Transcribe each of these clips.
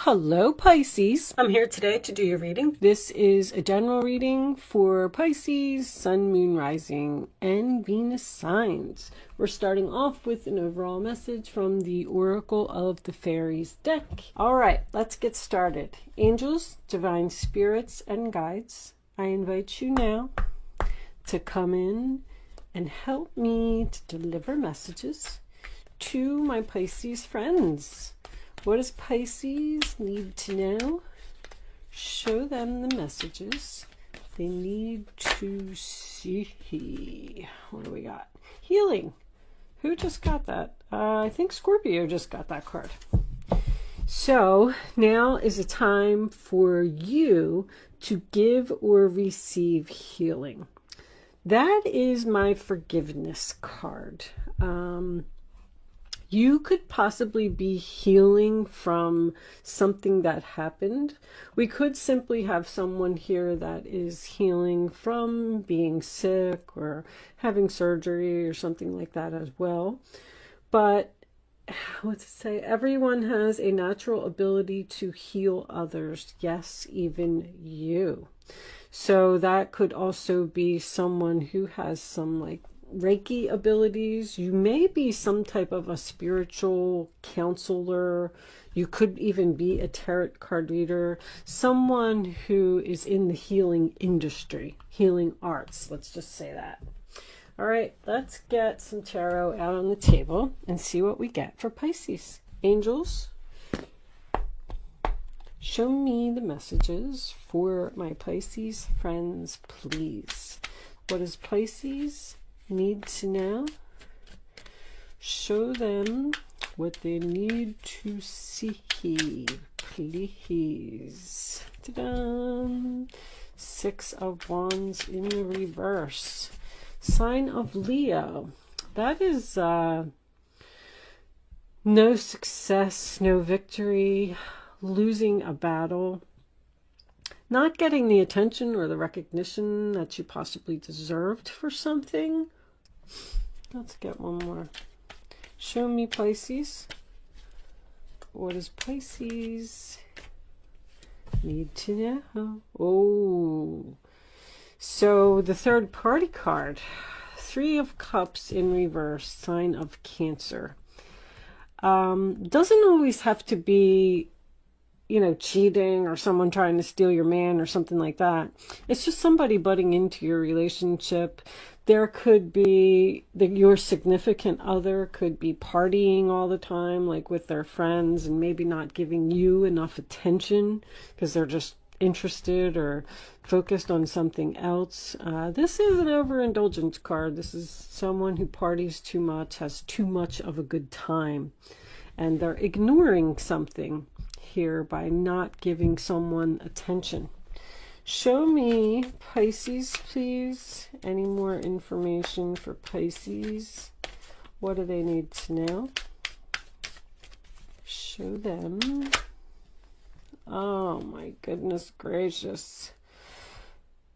Hello Pisces, I'm here today to do your reading. This is a general reading for Pisces, Sun, Moon, Rising, and Venus signs. We're starting off with an overall message from the Oracle of the Fairies deck. Alright, let's get started. Angels, divine spirits, and guides, I invite you now to come in and help me to deliver messages to my Pisces friends. What does Pisces need to know? Show them the messages they need to see. What do we got? Healing. Who just got that? I think Scorpio just got that card. So now is a time for you to give or receive healing. That is my forgiveness card. You could possibly be healing from something that happened. We could simply have someone here that is healing from being sick or having surgery or something like that as well. But what's it say? Everyone has a natural ability to heal others. Yes, even you. So that could also be someone who has some like Reiki abilities. You may be some type of a spiritual counselor. You could even be a tarot card reader. Someone who is in the healing industry, healing arts. Let's just say that. All right, let's get some tarot out on the table and see what we get for Pisces. Angels, show me the messages for my Pisces friends, please. What does Pisces need to know? Show them what they need to see, please. Ta-da! 6 of Wands in the reverse. Sign of Leo. That is no success, no victory, losing a battle, not getting the attention or the recognition that you possibly deserved for something. Let's get one more. Show me Pisces. What does Pisces need to know? Oh, so the third party card, 3 of Cups in reverse, sign of Cancer. Doesn't always have to be, you know, cheating or someone trying to steal your man or something like that. It's just somebody butting into your relationship. There could be your significant other could be partying all the time, like with their friends, and maybe not giving you enough attention because they're just interested or focused on something else. This is an overindulgence card. This is someone who parties too much, has too much of a good time, and they're ignoring something here by not giving someone attention. Show me Pisces, please. Any more information for Pisces? What do they need to know? Show them. Oh my goodness gracious.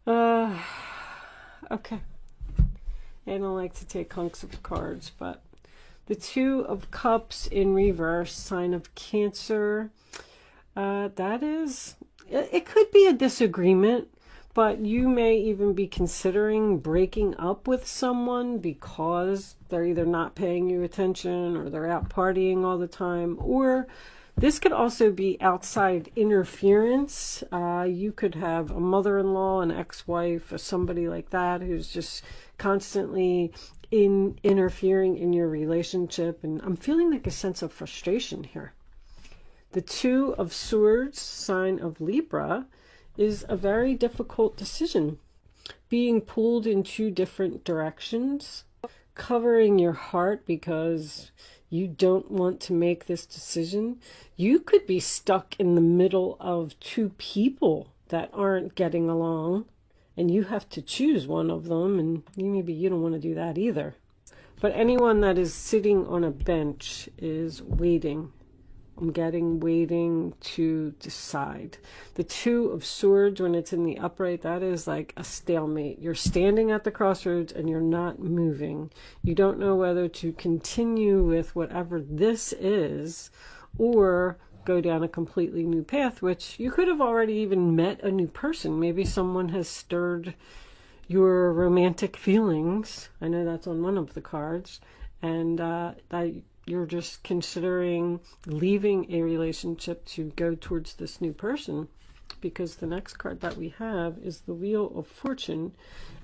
Okay. I don't like to take hunks of cards, but the 2 of Cups in reverse, sign of Cancer. That is, it could be a disagreement, but you may even be considering breaking up with someone because they're either not paying you attention or they're out partying all the time. Or this could also be outside interference. You could have a mother-in-law, an ex-wife, or somebody like that who's just constantly interfering in your relationship. And I'm feeling like a sense of frustration here. The 2 of Swords, sign of Libra, is a very difficult decision. Being pulled in 2 different directions, covering your heart because you don't want to make this decision. You could be stuck in the middle of 2 people that aren't getting along, and you have to choose one of them, and maybe you don't want to do that either. But anyone that is sitting on a bench is waiting. I'm getting waiting to decide. The 2 of Swords, when it's in the upright, that is like a stalemate. You're standing at the crossroads and you're not moving. You don't know whether to continue with whatever this is or go down a completely new path, which you could have already even met a new person. Maybe someone has stirred your romantic feelings. I know that's on one of the cards. And that you're just considering leaving a relationship to go towards this new person, because the next card that we have is the Wheel of Fortune,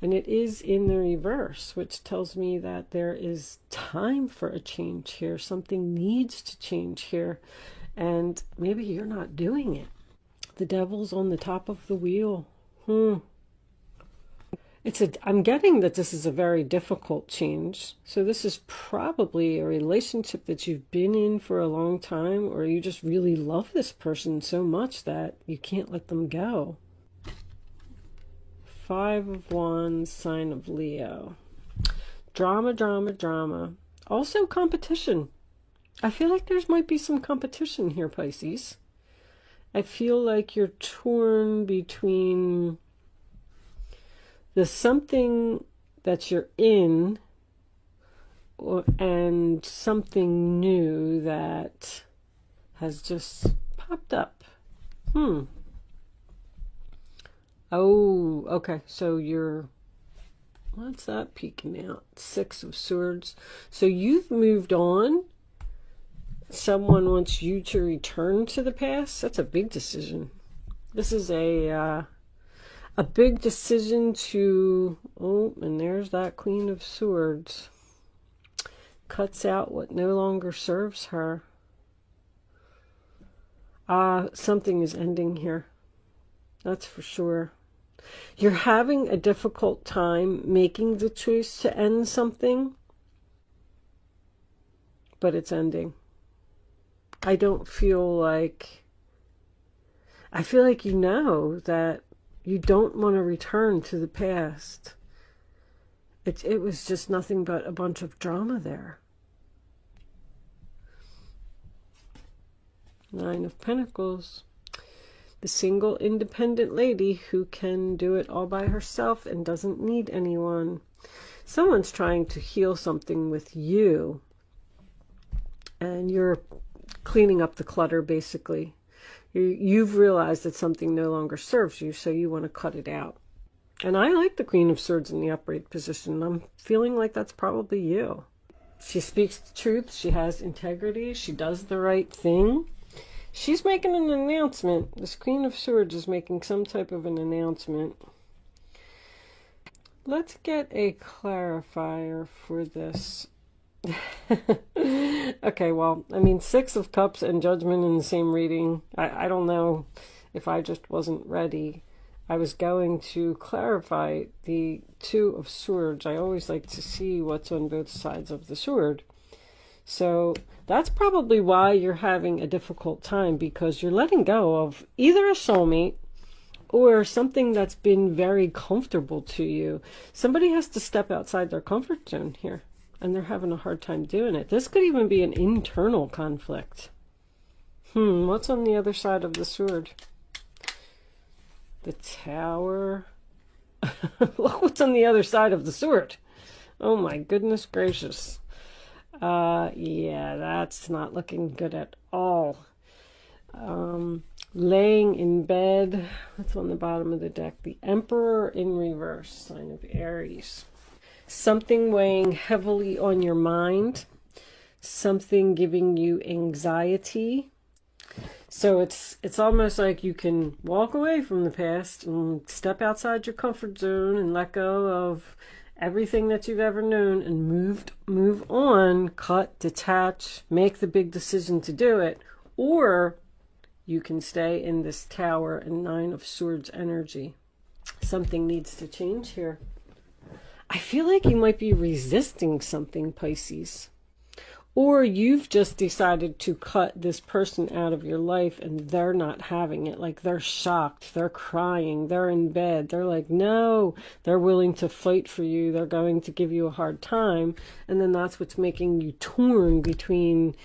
and it is in the reverse, which tells me that there is time for a change here. Something needs to change here, and maybe you're not doing it. The Devil's on the top of the wheel. I'm getting that this is a very difficult change. So this is probably a relationship that you've been in for a long time, or you just really love this person so much that you can't let them go. 5 of Wands, sign of Leo. Drama, drama, drama. Also competition. I feel like there might be some competition here, Pisces. I feel like you're torn between the something that you're in and something new that has just popped up. Oh, okay. So you're, what's that peeking out? 6 of Swords. So you've moved on. Someone wants you to return to the past. That's a big decision. This is a big decision to, oh, and there's that Queen of Swords. Cuts out what no longer serves her. Something is ending here. That's for sure. You're having a difficult time making the choice to end something, but it's ending. I feel like you know that you don't want to return to the past. It was just nothing but a bunch of drama there. 9 of Pentacles. The single independent lady who can do it all by herself and doesn't need anyone. Someone's trying to heal something with you, and you're cleaning up the clutter, basically. You've realized that something no longer serves you, so you want to cut it out. And I like the Queen of Swords in the upright position. I'm feeling like that's probably you. She speaks the truth. She has integrity. She does the right thing. She's making an announcement. This Queen of Swords is making some type of an announcement. Let's get a clarifier for this. Okay, well, I mean, 6 of Cups and Judgment in the same reading. I don't know if I just wasn't ready. I was going to clarify the 2 of Swords. I always like to see what's on both sides of the sword. So that's probably why you're having a difficult time, because you're letting go of either a soulmate or something that's been very comfortable to you. Somebody has to step outside their comfort zone here, and they're having a hard time doing it. This could even be an internal conflict. What's on the other side of the sword? The Tower. Look what's on the other side of the sword. Oh my goodness gracious. Yeah, that's not looking good at all. Laying in bed. What's on the bottom of the deck? The Emperor in reverse, sign of Aries. Something weighing heavily on your mind. Something giving you anxiety. So it's almost like you can walk away from the past and step outside your comfort zone and let go of everything that you've ever known and move on, cut, detach, make the big decision to do it. Or you can stay in this Tower and 9 of Swords energy. Something needs to change here. I feel like you might be resisting something, Pisces. Or you've just decided to cut this person out of your life and they're not having it. Like, they're shocked, they're crying, they're in bed. They're like, no, they're willing to fight for you. They're going to give you a hard time. And then that's what's making you torn between,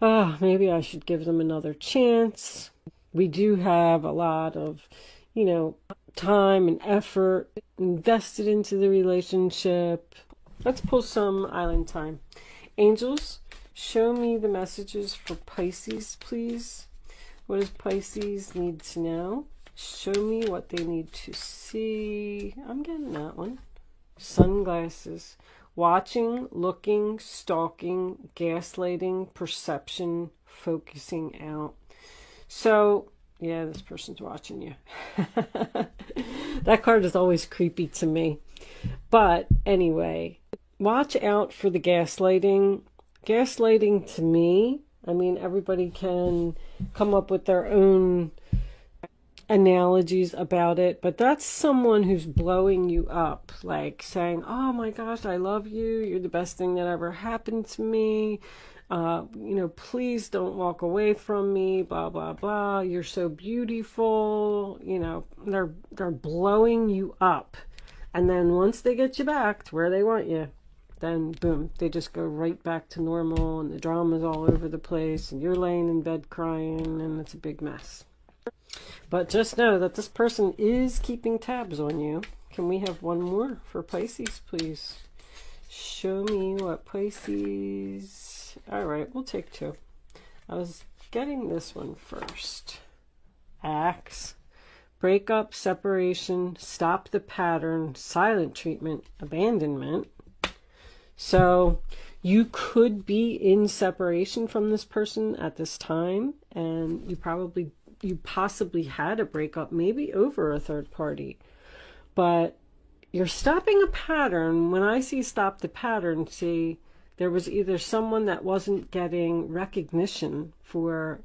oh, maybe I should give them another chance. We do have a lot of, you know, time and effort invested into the relationship. Let's pull some island time. Angels, show me the messages for Pisces, please. What does Pisces need to know? Show me what they need to see. I'm getting that one. Sunglasses. Watching, looking, stalking, gaslighting, perception, focusing out. So, yeah, this person's watching you. That card is always creepy to me. But anyway, watch out for the gaslighting. Gaslighting to me, I mean, everybody can come up with their own analogies about it, but that's someone who's blowing you up, like saying, oh my gosh, I love you, you're the best thing that ever happened to me, you know, please don't walk away from me, blah blah blah, you're so beautiful, you know, they're blowing you up, and then once they get you back to where they want you, then boom, they just go right back to normal, and the drama's all over the place, and you're laying in bed crying, and it's a big mess. But just know that this person is keeping tabs on you. Can we have one more for Pisces, please? Show me what Pisces... All right, we'll take two. I was getting this one first. Axe. Breakup, separation, stop the pattern, silent treatment, abandonment. So you could be in separation from this person at this time, and you possibly had a breakup, maybe over a third party, but you're stopping a pattern. When I see stop the pattern, see, there was either someone that wasn't getting recognition for,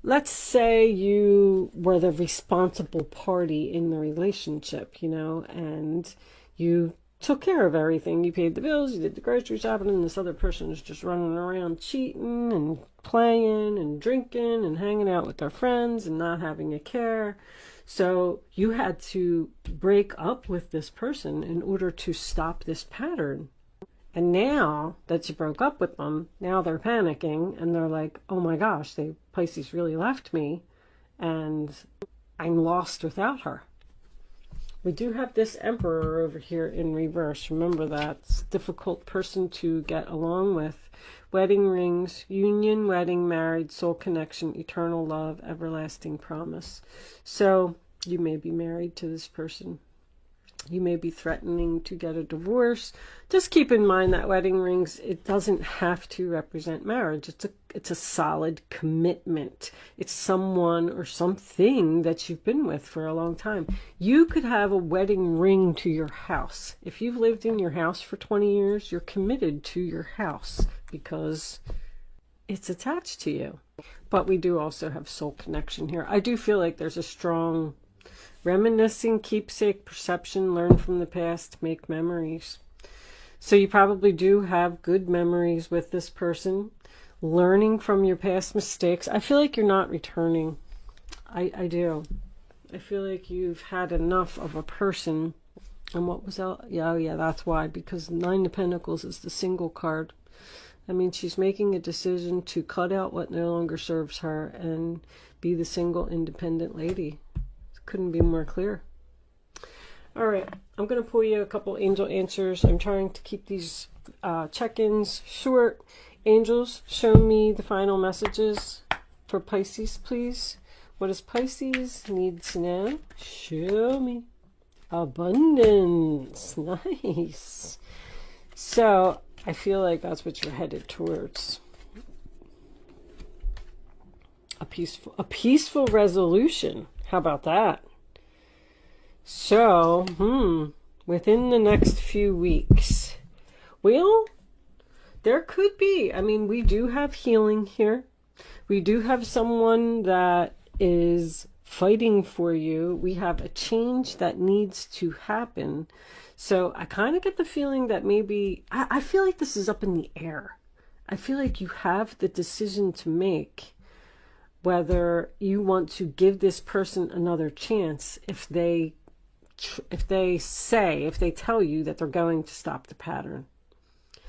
let's say you were the responsible party in the relationship, you know, and you took care of everything. You paid the bills, you did the grocery shopping, and this other person is just running around cheating and playing and drinking and hanging out with their friends and not having a care. So you had to break up with this person in order to stop this pattern. And now that you broke up with them, now they're panicking and they're like, oh my gosh, Pisces really left me and I'm lost without her. We do have this Emperor over here in reverse. Remember that. It's a difficult person to get along with. Wedding rings, union, wedding, married, soul connection, eternal love, everlasting promise. So you may be married to this person. You may be threatening to get a divorce. Just keep in mind that wedding rings, it doesn't have to represent marriage. It's a solid commitment. It's someone or something that you've been with for a long time. You could have a wedding ring to your house. If you've lived in your house for 20 years, you're committed to your house because it's attached to you. But we do also have soul connection here. I do feel like there's a strong reminiscing, keepsake, perception, learn from the past, make memories. So you probably do have good memories with this person, learning from your past mistakes. I feel like you're not returning. I do. I feel like you've had enough of a person. And what was that? Yeah, that's why. Because Nine of Pentacles is the single card. I mean, she's making a decision to cut out what no longer serves her and be the single, independent lady. Couldn't be more clear. All right, I'm going to pull you a couple angel answers. I'm trying to keep these check-ins short. Angels, show me the final messages for Pisces, please. What does Pisces need to know? Show me. Abundance. Nice. So I feel like that's what you're headed towards. A peaceful resolution. How about that? So, within the next few weeks, well, there could be. I mean, we do have healing here. We do have someone that is fighting for you. We have a change that needs to happen. So I kind of get the feeling that maybe, I feel like this is up in the air. I feel like you have the decision to make whether you want to give this person another chance if they tell you that they're going to stop the pattern,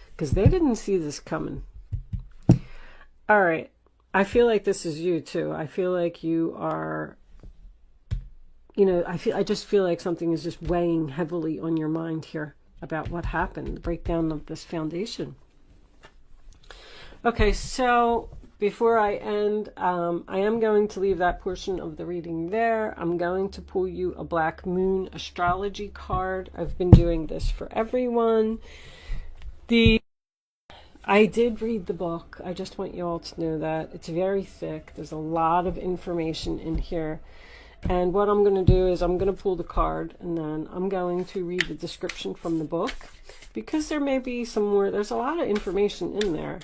because they didn't see this coming. All right, I feel like this is you too. I feel like you are, you know, I just feel like something is just weighing heavily on your mind here about what happened, the breakdown of this foundation. Okay, so before I end, I am going to leave that portion of the reading there. I'm going to pull you a Black Moon astrology card. I've been doing this for everyone. I did read the book. I just want you all to know that. It's very thick. There's a lot of information in here. And what I'm going to do is I'm going to pull the card and then I'm going to read the description from the book, because there may be some more. There's a lot of information in there.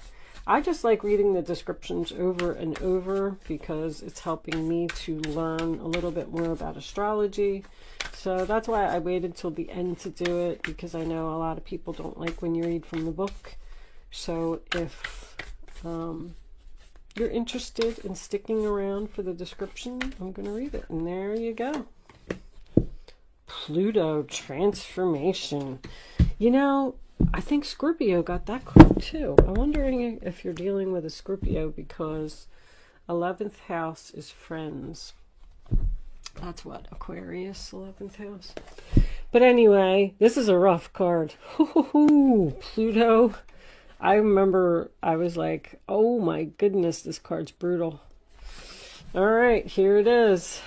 I just like reading the descriptions over and over because it's helping me to learn a little bit more about astrology. So that's why I waited till the end to do it, because I know a lot of people don't like when you read from the book. So if you're interested in sticking around for the description, I'm going to read it. And there you go. Pluto transformation. You know, I think Scorpio got that card too. I'm wondering if you're dealing with a Scorpio, because 11th house is friends. That's what, Aquarius, 11th house. But anyway, this is a rough card. Pluto. I remember I was like, oh my goodness, this card's brutal. All right, here it is.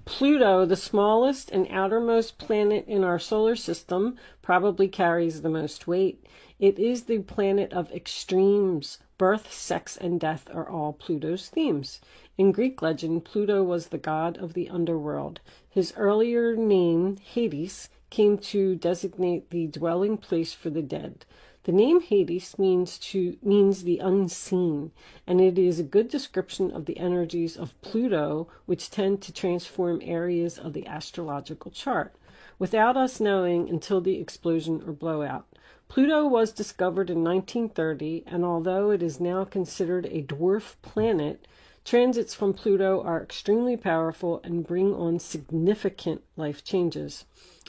Pluto, the smallest and outermost planet in our solar system, probably carries the most weight. It is the planet of extremes. Birth, sex, and death are all Pluto's themes. In Greek legend, Pluto was the god of the underworld. His earlier name, Hades, came to designate the dwelling place for the dead. The name Hades means the unseen, and it is a good description of the energies of Pluto, which tend to transform areas of the astrological chart, without us knowing until the explosion or blowout. Pluto was discovered in 1930, and although it is now considered a dwarf planet, transits from Pluto are extremely powerful and bring on significant life changes.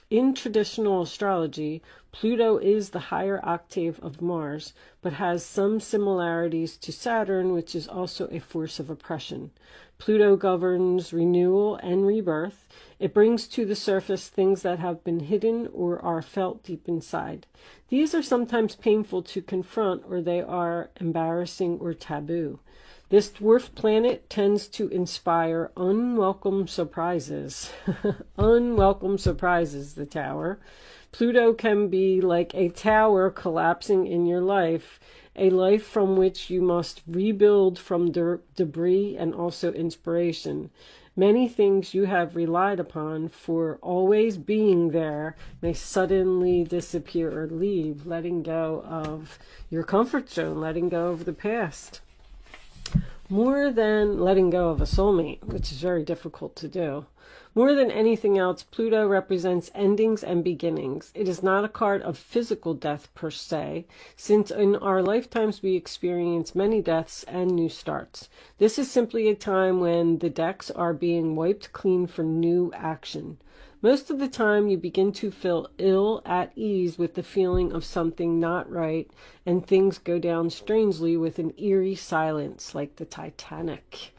In traditional astrology, Pluto is the higher octave of Mars, but has some similarities to Saturn, which is also a force of oppression. Pluto governs renewal and rebirth. It brings to the surface things that have been hidden or are felt deep inside. These are sometimes painful to confront, or they are embarrassing or taboo. This dwarf planet tends to inspire unwelcome surprises. Unwelcome surprises, the tower. Pluto can be like a tower collapsing in your life, a life from which you must rebuild from debris and also inspiration. Many things you have relied upon for always being there may suddenly disappear or leave, letting go of your comfort zone, letting go of the past. More than letting go of a soulmate, which is very difficult to do. More than anything else, Pluto represents endings and beginnings. It is not a card of physical death per se, since in our lifetimes we experience many deaths and new starts. This is simply a time when the decks are being wiped clean for new action. Most of the time you begin to feel ill at ease with the feeling of something not right, and things go down strangely with an eerie silence like the Titanic.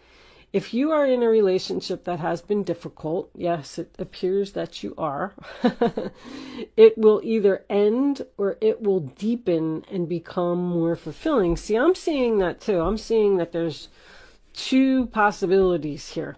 If you are in a relationship that has been difficult, yes, it appears that you are, it will either end or it will deepen and become more fulfilling. See, I'm seeing that too. I'm seeing that there's two possibilities here.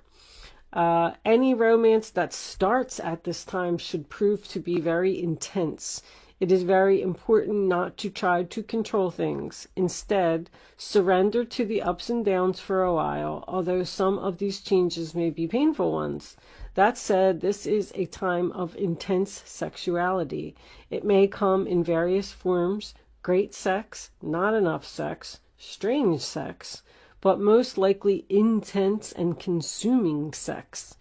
Any romance that starts at this time should prove to be very intense. It is very important not to try to control things. Instead, surrender to the ups and downs for a while, although some of these changes may be painful ones. That said, this is a time of intense sexuality. It may come in various forms: great sex, not enough sex, strange sex, but most likely intense and consuming sex.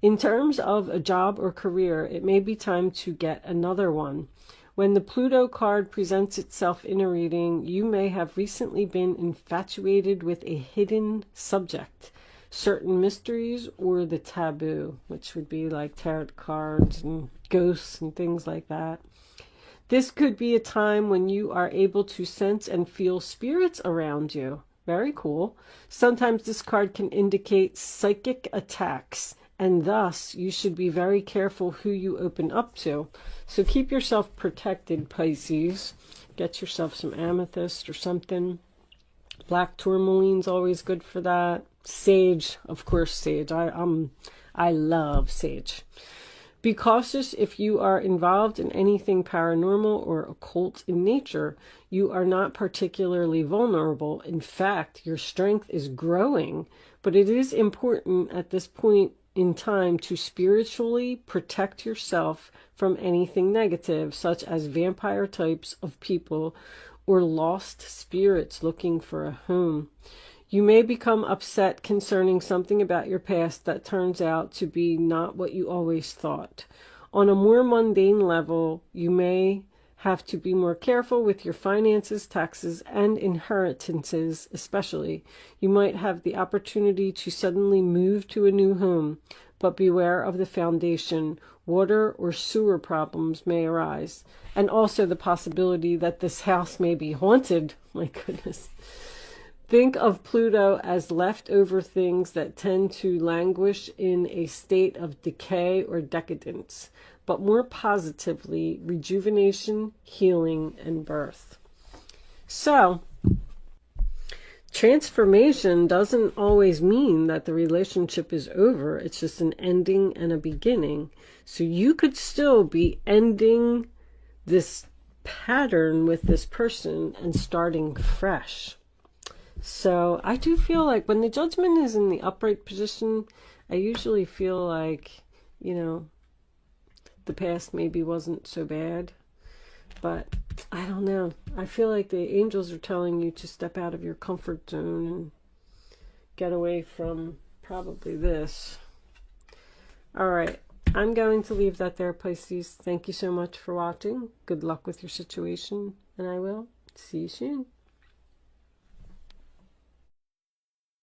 In terms of a job or career, it may be time to get another one. When the Pluto card presents itself in a reading, you may have recently been infatuated with a hidden subject, certain mysteries, or the taboo, which would be like tarot cards and ghosts and things like that. This could be a time when you are able to sense and feel spirits around you. Very cool. Sometimes this card can indicate psychic attacks, and thus you should be very careful who you open up to. So keep yourself protected, Pisces. Get yourself some amethyst or something. Black tourmaline's always good for that. Sage, of course, sage. I love sage. Be cautious if you are involved in anything paranormal or occult in nature. You are not particularly vulnerable. In fact, your strength is growing, but it is important at this point in time to spiritually protect yourself from anything negative, such as vampire types of people or lost spirits looking for a home. You may become upset concerning something about your past that turns out to be not what you always thought. On a more mundane level, you may have to be more careful with your finances, taxes, and inheritances especially. You might have the opportunity to suddenly move to a new home, but beware of the foundation. Water or sewer problems may arise. And also the possibility that this house may be haunted. My goodness. Think of Pluto as leftover things that tend to languish in a state of decay or decadence, but more positively, rejuvenation, healing, and birth. So, transformation doesn't always mean that the relationship is over. It's just an ending and a beginning. So you could still be ending this pattern with this person and starting fresh. So I do feel like when the judgment is in the upright position, I usually feel like, you know, the past maybe wasn't so bad. But I don't know. I feel like the angels are telling you to step out of your comfort zone and get away from probably this. All right. I'm going to leave that there, Pisces. Thank you so much for watching. Good luck with your situation, and I will see you soon.